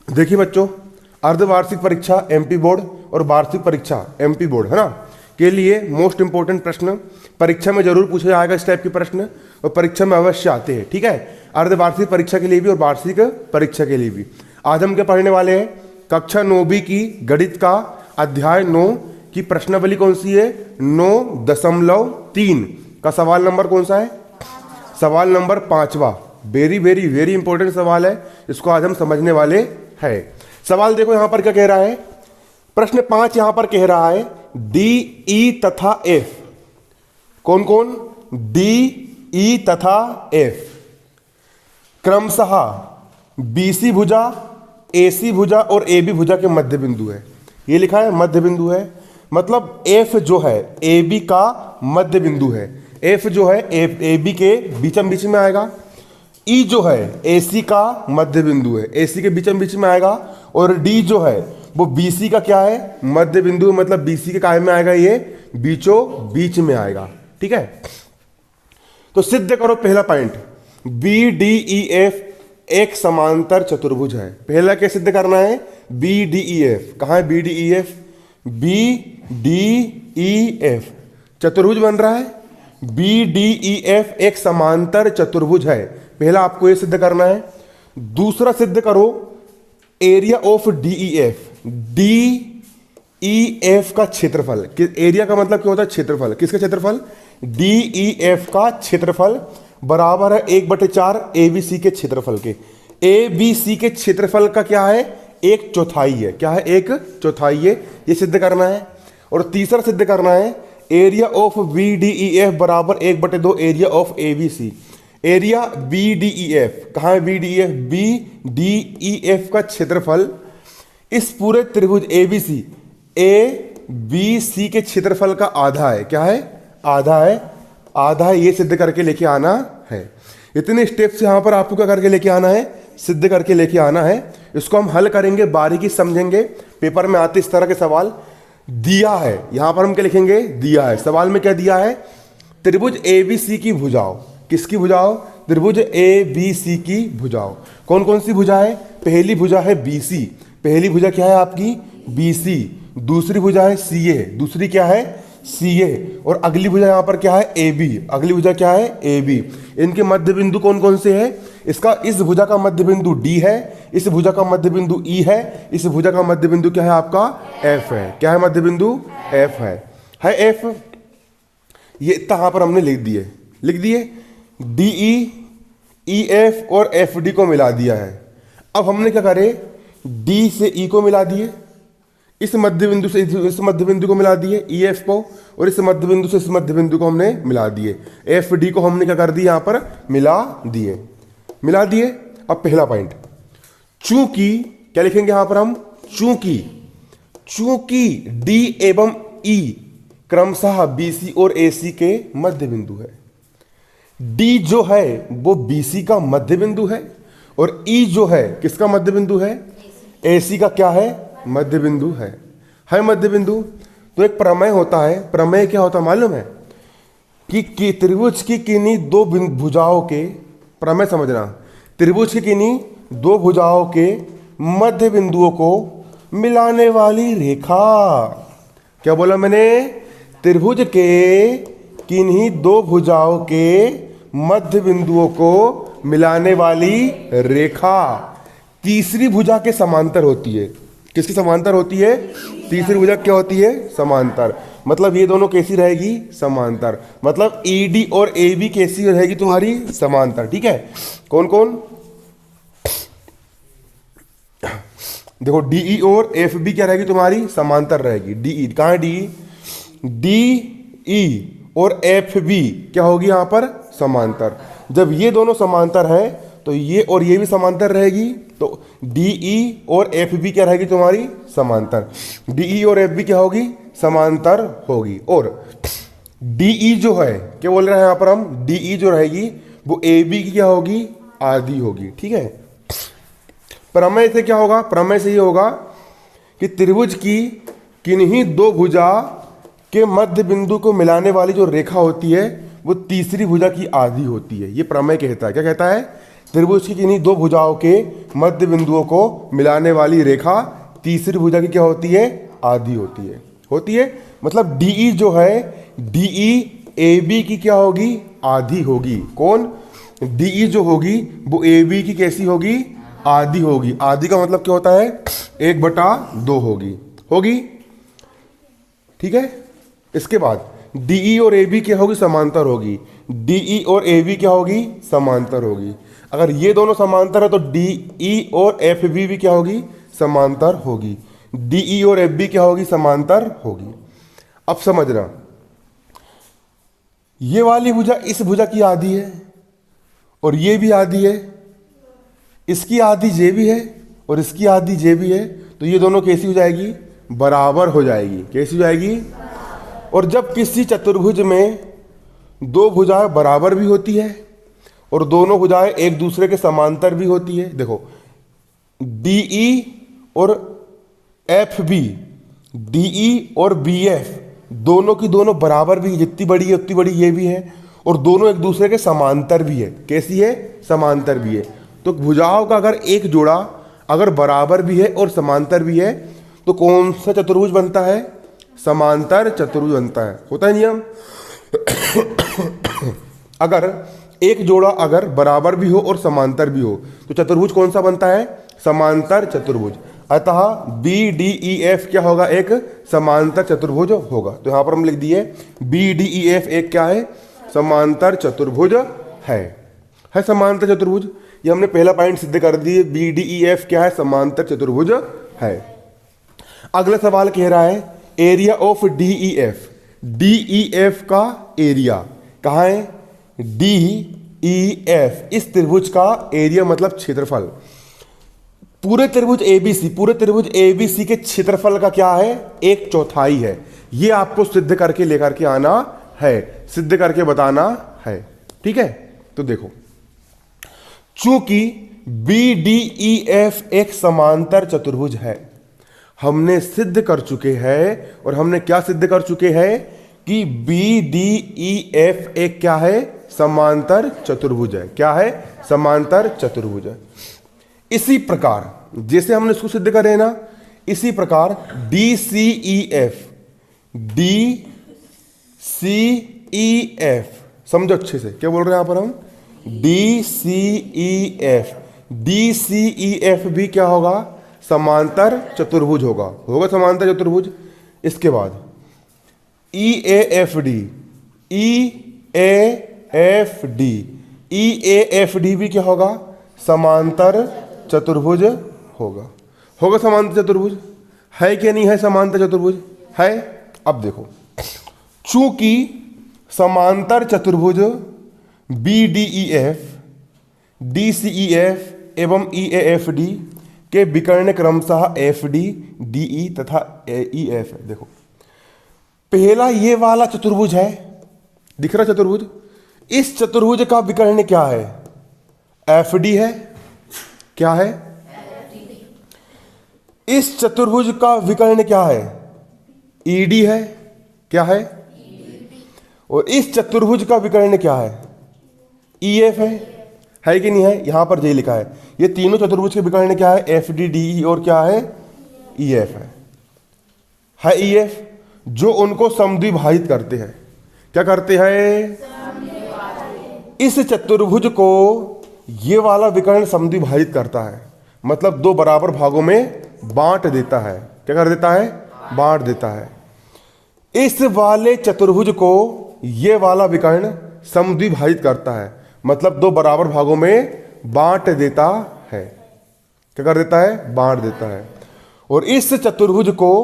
देखिए बच्चों, अर्धवार्षिक परीक्षा एमपी बोर्ड और वार्षिक परीक्षा एमपी बोर्ड है ना के लिए मोस्ट इंपोर्टेंट प्रश्न परीक्षा में जरूर पूछा जाएगा। इस टाइप के प्रश्न और परीक्षा में अवश्य आते हैं, ठीक है। अर्धवार्षिक परीक्षा के लिए भी और वार्षिक परीक्षा के लिए भी। आज हम क्या पढ़ने वाले हैं, कक्षा 9वीं की गणित का अध्याय 9 की प्रश्नावली कौन सी है, 9.3 का सवाल नंबर कौन सा है, सवाल नंबर 5वां। वेरी वेरी वेरी इंपॉर्टेंट सवाल है, इसको आज हम समझने वाले हैं। सवाल देखो यहां पर क्या कह रहा है, प्रश्न 5 यहां पर कह रहा है डी ई तथा एफ, कौन कौन, डी ई तथा एफ क्रमशः बीसी भुजा, एसी भुजा और एबी भुजा के मध्य बिंदु है। ये लिखा है मध्य बिंदु है, मतलब एफ जो है एबी का मध्य बिंदु है। एफ जो है एबी के बीचम बीच में आएगा, ई जो है एसी का मध्य बिंदु है, एसी के बीचम बीच में आएगा, और डी जो है वो बीसी का क्या है, मध्य बिंदु, मतलब बीसी के काय में आएगा, ये बीचों बीच में आएगा, ठीक है। तो सिद्ध करो पहला point, B D E F एक समांतर चतुर्भुज है। पहला क्या सिद्ध करना है, बी डी ई एफ, कहां है B D E F, B D E F चतुर्भुज बन रहा है, बी डी ई एफ एक समांतर चतुर्भुज है। पहला आपको यह सिद्ध करना है। दूसरा सिद्ध करो area of D E F, D E F का क्षेत्रफल। एरिया का मतलब क्या होता है, क्षेत्रफल। किसका क्षेत्रफल, डी ई एफ का क्षेत्रफल बराबर है 1/4 ए बी सी के क्षेत्रफल के। ए बी सी के क्षेत्रफल का क्या है, 1/4 है। क्या है, 1/4 है। ये सिद्ध करना है। और तीसरा सिद्ध करना है area of B D E F बराबर 1/2 area of A B C. Area B D E F, कहाँ है B D E F, B D E F का क्षेत्रफल इस पूरे त्रिभुज ए बी सी, ए बी सी के क्षेत्रफल का आधा है। क्या है, आधा है, आधा है। ये सिद्ध करके लेके आना है। इतने स्टेप्स यहां पर आपको क्या करके लेके आना है, सिद्ध करके लेके आना है। इसको हम हल करेंगे, बारीकी समझेंगे। पेपर में आते इस तरह के सवाल दिया है, यहां पर हम क्या लिखेंगे, दिया है। सवाल में क्या दिया है, त्रिभुज ए बी सी की भुजाओं। किसकी भुजाओं, त्रिभुज ए बी सी की भुजाओं। कौन कौन सी भुजा है, पहली भुजा है बी सी, पहली भुजा क्या है आपकी, बी सी। दूसरी भुजा है सी ए, दूसरी क्या है, सी ए। और अगली भुजा यहां पर क्या है, ए बी, अगली भुजा क्या है, ए बी। इनके मध्य बिंदु कौन कौन से है, इसका इस भुजा का मध्य बिंदु डी है, इस भुजा का मध्य बिंदु ई है, इस भुजा का मध्य बिंदु क्या है आपका, एफ है। क्या है मध्य बिंदु, एफ है एफ। ये यहां पर हमने लिख दिए डी ई एफ और एफ डी को मिला दिया है। अब हमने क्या करे, डी से ई को मिला दिए, इस मध्य बिंदु से इस मध्य बिंदु को मिला दिए ई एफ को, और इस मध्य बिंदु से इस मध्य बिंदु को हमने मिला दिए, एफ डी को हमने क्या कर दिया, यहां पर मिला दिए। अब पहला पॉइंट, चूंकि क्या लिखेंगे यहां पर हम, चूंकि डी एवं ई क्रमशः बीसी और एसी के मध्य बिंदु है। डी जो है वो बीसी का मध्य बिंदु है, और ई जो है किसका मध्य बिंदु है, एसी का क्या है, मध्य बिंदु है मध्य बिंदु। तो एक प्रमेय होता है, प्रमेय क्या होता है मालूम है, कि त्रिभुज की किन्हीं दो भुजाओं के, प्रमेय समझना, त्रिभुज की किन्हीं दो भुजाओं के मध्य बिंदुओं को मिलाने वाली रेखा। क्या बोला मैंने, त्रिभुज के किन्हीं दो भुजाओं के मध्य बिंदुओं को मिलाने वाली रेखा तीसरी भुजा के समांतर होती है। किसकी समांतर होती है, तीसरी भुजा क्या होती है, समांतर। मतलब ये दोनों कैसी रहेगी, समांतर। मतलब ईडी और ए बी कैसी रहेगी तुम्हारी, समांतर। ठीक है, कौन कौन, देखो डीई और एफ बी क्या रहेगी तुम्हारी, समांतर रहेगी। डीई कहाँ है, डीई और एफ बी क्या होगी यहां पर, समांतर। जब ये दोनों समांतर है तो ये और ये भी समांतर रहेगी, तो डीई और एफ बी क्या रहेगी तुम्हारी, समांतर। डीई और एफ बी क्या होगी, समांतर होगी। और डीई जो है, क्या बोल रहे हैं यहां पर हम, डीई जो रहेगी वो ए बी की क्या होगी, आधी होगी। ठीक है, प्रमेय से क्या होगा, प्रमेय से ये होगा कि त्रिभुज की किन्हीं दो भुजा के मध्य बिंदु को मिलाने वाली जो रेखा होती है वो तीसरी भुजा की आधी होती है। ये प्रमेय कहता है, क्या कहता है, त्रिभुज की किन्हीं दो भुजाओं के मध्य बिंदुओं को मिलाने वाली रेखा तीसरी भुजा की क्या होती है? आधी होती है। मतलब डीई जो है, डीई ए बी की क्या होगी? आधी होगी। कौन? डीई जो होगी वो ए बी की कैसी होगी? आधी होगी। आधी का मतलब क्या होता है? 1/2 होगी। ठीक है। इसके बाद डीई और ए बी क्या होगी? समांतर होगी। डीई और ए बी क्या होगी? समांतर होगी। अगर ये दोनों समांतर है तो डीई और एफ बी भी क्या होगी? समांतर होगी। डीई और एफ बी क्या होगी? समांतर होगी। अब समझना, ये वाली भुजा इस भुजा की आधी है और ये भी आधी है, इसकी आधी जे भी है और इसकी आधी जे भी है, तो ये दोनों कैसी हो जाएगी? बराबर हो जाएगी। कैसी हो जाएगी? और जब किसी चतुर्भुज में दो भुजाएं बराबर भी होती है और दोनों भुजाएं एक दूसरे के समांतर भी होती है, देखो डीई और एफ बी, डीई और बी एफ दोनों की दोनों बराबर भी, जितनी बड़ी है उतनी बड़ी ये भी है, और दोनों एक दूसरे के समांतर भी है। कैसी है? समांतर भी है। तो भुजाओं का अगर एक जोड़ा अगर बराबर भी है और समांतर भी है तो कौन सा चतुर्भुज बनता है? समांतर चतुर्भुज बनता है। होता है नियम। अगर एक जोड़ा अगर बराबर भी हो और समांतर भी हो तो चतुर्भुज कौन सा बनता है? समांतर चतुर्भुज। अतः बी डी ई एफ क्या होगा? एक समांतर चतुर्भुज होगा। तो यहां पर हम लिख दिए बी डी ई एफ एक क्या है? समांतर चतुर्भुज है समांतर चतुर्भुज। ये हमने पहला पॉइंट सिद्ध कर दिए, बी डी ई एफ क्या है? समांतर चतुर्भुज है। अगला सवाल कह रहा है area of D E F. D E F का एरिया कहाँ है? डी ई एफ, इस त्रिभुज का एरिया मतलब क्षेत्रफल। पूरे त्रिभुज एबीसी के क्षेत्रफल का क्या है? 1/4 है। ये आपको सिद्ध करके लेकर के आना है, सिद्ध करके बताना है। ठीक है। तो देखो, चूंकि बी डी ई एफ एक समांतर चतुर्भुज है, हमने सिद्ध कर चुके हैं। और हमने क्या सिद्ध कर चुके हैं? कि बी डी ई एफ एक क्या है? समांतर चतुर्भुज है। क्या है? समांतर चतुर्भुज है। इसी प्रकार जैसे हमने इसको सिद्ध करे ना, इसी प्रकार D C E F, D C E F, समझो अच्छे से क्या बोल रहे हैं यहां पर हम? D C E F, D C E F भी क्या होगा? समांतर चतुर्भुज होगा समांतर चतुर्भुज। इसके बाद E A F D, E A F D, E A F D भी क्या होगा? समांतर चतुर्भुज होगा समांतर चतुर्भुज। है कि नहीं है? समांतर चतुर्भुज है। अब देखो, चूंकि समांतर चतुर्भुज B D E F, D C E F एवं ई ए एफ डी के विकर्ण क्रमशः एफ डी, डी ई तथा ई एफ है। देखो, पहला ये वाला चतुर्भुज है, दिख रहा चतुर्भुज? इस चतुर्भुज का विकर्ण क्या है? एफ डी है। क्या है? इस चतुर्भुज का विकर्ण क्या है? ईडी है। क्या है? और इस चतुर्भुज का विकर्ण क्या है? ईएफ है कि नहीं है? यहां पर जे लिखा है। ये तीनों चतुर्भुज के विकर्ण क्या है? एफ डी, डी ई और क्या है? ईएफ है ईएफ, जो उनको समद्विभाजित करते हैं। क्या करते हैं? इस चतुर्भुज को ये वाला विकर्ण समद्विभाजित करता है, मतलब दो बराबर भागों में बांट देता है। क्या कर देता है? बांट देता है। इस वाले चतुर्भुज को ये वाला विकर्ण समद्विभाजित करता है, मतलब दो बराबर भागों में बांट देता है। क्या कर देता है? बांट देता है। और इस चतुर्भुज को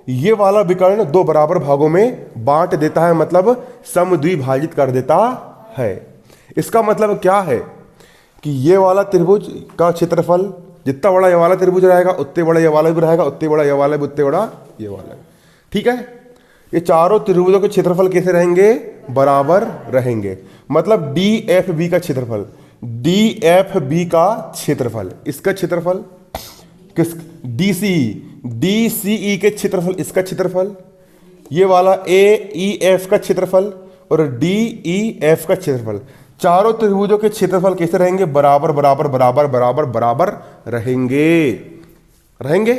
ये वाला विकर्ण दो बराबर भागों में बांट देता है, मतलब समद्विभाजित कर देता है। इसका मतलब क्या है कि ये वाला त्रिभुज का क्षेत्रफल जितना बड़ा ये वाला त्रिभुज रहेगा उतने बड़ा ये वाला भी रहेगा, उतने बड़ा ये वाला भी, उतने बड़ा ये वाला। ठीक है। ये चारों त्रिभुजों के क्षेत्रफल कैसे रहेंगे? बराबर रहेंगे। मतलब डी एफ बी का क्षेत्रफल, डी एफ बी का क्षेत्रफल, इसका क्षेत्रफल किस? डी सी ई के क्षेत्रफल, इसका क्षेत्रफल, ये वाला ए ई एफ का क्षेत्रफल और डी ई एफ का क्षेत्रफल, चारों त्रिभुजों के क्षेत्रफल कैसे रहेंगे? बराबर बराबर बराबर बराबर बराबर रहेंगे, रहेंगे।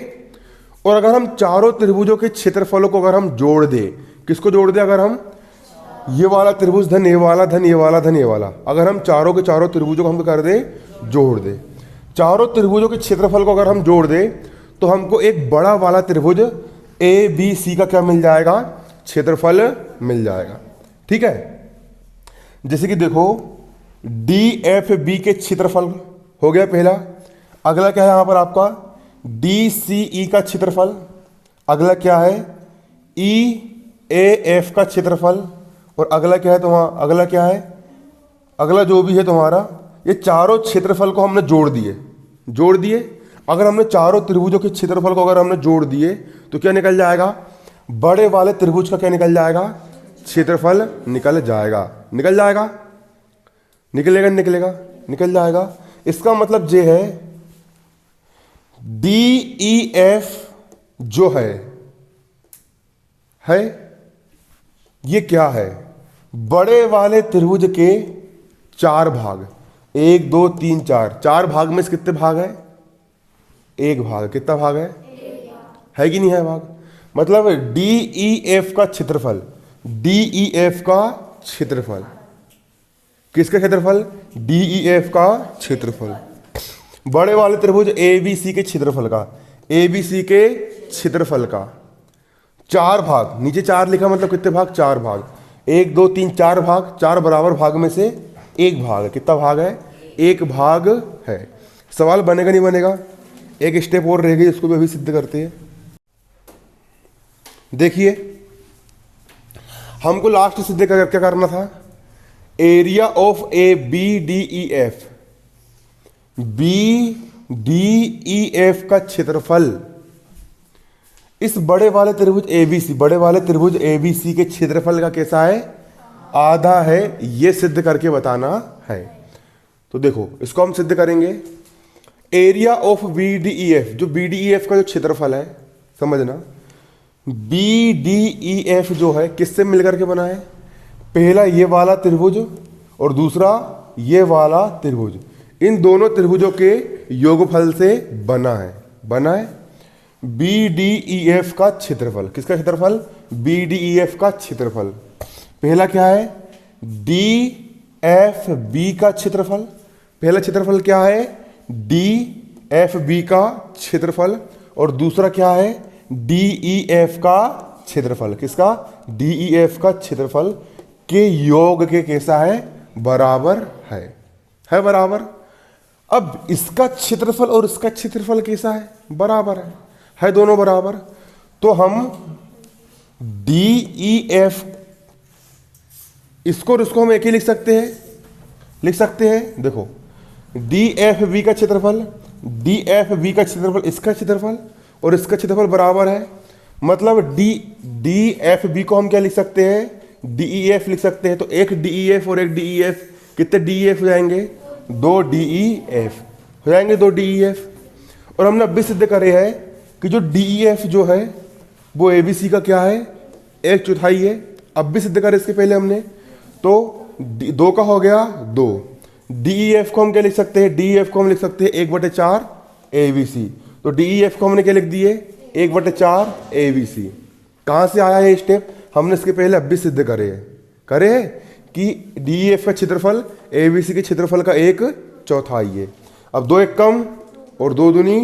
और अगर हम चारों त्रिभुजों के क्षेत्रफलों को अगर हम जोड़ दें, किसको जोड़ दें? अगर हम ये वाला त्रिभुज धन ये वाला धन ये वाला धन ये वाला, अगर हम चारों के चारों त्रिभुजों को हम कर दें, जोड़ दें, चारों त्रिभुजों के क्षेत्रफल को अगर हम जोड़ दें, तो हमको एक बड़ा वाला त्रिभुज ए बी सी का क्या मिल जाएगा? क्षेत्रफल मिल जाएगा। ठीक है, जैसे कि देखो डी एफ बी के क्षेत्रफल हो गया पहला। अगला क्या है यहां पर आपका? डी सी ई का क्षेत्रफल। अगला क्या है? ई ए एफ का क्षेत्रफल। और अगला क्या है तुम्हारा? अगला क्या है? अगला जो भी है तुम्हारा, ये चारों क्षेत्रफल को हमने जोड़ दिए, जोड़ दिए। अगर हमने चारों त्रिभुजों के क्षेत्रफल को अगर हमने जोड़ दिए तो क्या निकल जाएगा? बड़े वाले त्रिभुज का क्या निकल जाएगा? क्षेत्रफल निकल जाएगा, निकल जाएगा, निकलेगा निकलेगा निकल जाएगा। इसका मतलब ये है डी ई एफ जो है ये क्या है? बड़े वाले त्रिभुज के चार भाग, 1 2 3 4, चार भाग में से कितने भाग है? एक भाग। कितना भाग है कि नहीं है भाग? मतलब डी ई एफ का क्षेत्रफल, डी ई एफ का क्षेत्रफल, किसका क्षेत्रफल? डी ई एफ का क्षेत्रफल, बड़े वाले त्रिभुज ए बी सी के क्षेत्रफल का, ए बी सी के क्षेत्रफल का चार भाग। नीचे चार लिखा मतलब कितने भाग? चार भाग। 1 2 3 4 भाग, चार बराबर भाग में से एक भाग है। कितना भाग है? एक भाग है। सवाल बनेगा नहीं बनेगा? एक स्टेप और रह गई, इसको भी अभी सिद्ध करते हैं। देखिए हमको लास्ट सिद्ध क्या करना था? Area of A B D E F, B D E F का क्षेत्रफल इस बड़े वाले त्रिभुज एबीसी, बड़े वाले त्रिभुज एबीसी के क्षेत्रफल का कैसा है? आधा है। यह सिद्ध करके बताना है। तो देखो इसको हम सिद्ध करेंगे। Area of B D E F, जो बी डी ई एफ का जो क्षेत्रफल है, समझना, बी डी ई एफ जो है किससे मिलकर के बना है? पहला ये वाला त्रिभुज और दूसरा ये वाला त्रिभुज, इन दोनों त्रिभुजों के योगफल से बना है, बना है। बी डी ई एफ का क्षेत्रफल, किसका क्षेत्रफल? बी डी ई एफ का क्षेत्रफल। पहला क्या है? डी एफ बी का क्षेत्रफल। पहला क्षेत्रफल क्या है? डी एफ बी का क्षेत्रफल। और दूसरा क्या है? डी ई एफ का क्षेत्रफल। किसका? डी ई एफ का क्षेत्रफल के योग के कैसा है? बराबर है बराबर। अब इसका क्षेत्रफल और इसका क्षेत्रफल कैसा है? बराबर है दोनों बराबर। तो हम डी ई एफ, इसको और इसको हम एक ही लिख सकते हैं। देखो डी एफ बी का क्षेत्रफल, डी एफ बी का क्षेत्रफल, इसका क्षेत्रफल और इसका क्षेत्रफल बराबर है। मतलब डी एफ बी को हम क्या लिख सकते हैं? डी ई एफ लिख सकते हैं। तो एक डी ई एफ और एक डी ई एफ, कितने डी ई एफ हो जाएंगे? 2 डी ई एफ हो जाएंगे, 2 डी ई एफ। और हमने अब भी सिद्ध करे हैं कि जो डी ई एफ जो है वो ए बी सी का क्या है? 1/4 है। अब भी सिद्ध करे इसके पहले हमने, तो 2 का हो गया 2। डी ई एफ को हम क्या लिख सकते हैं? डी ई एफ को हम लिख सकते हैं 1/4 ए बी सी। तो डी ई एफ को हमने क्या लिख दिए? 1/4 ए बी सी। कहाँ से आया है स्टेप? हमने इसके पहले अब भी सिद्ध करे हैं कि डी ई एफ का क्षेत्रफल ए बी सी के क्षेत्रफल का 1/4 है। अब 2 एक कम और 2 दूनी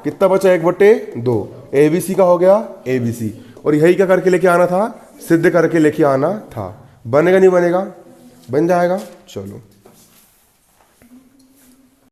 कितना बचा? 1/2। ए बी सी का हो गया ए बी सी। और यही क्या करके लेके आना था? सिद्ध करके लेके आना था। बनेगा नहीं बनेगा? बन जाएगा। चलो।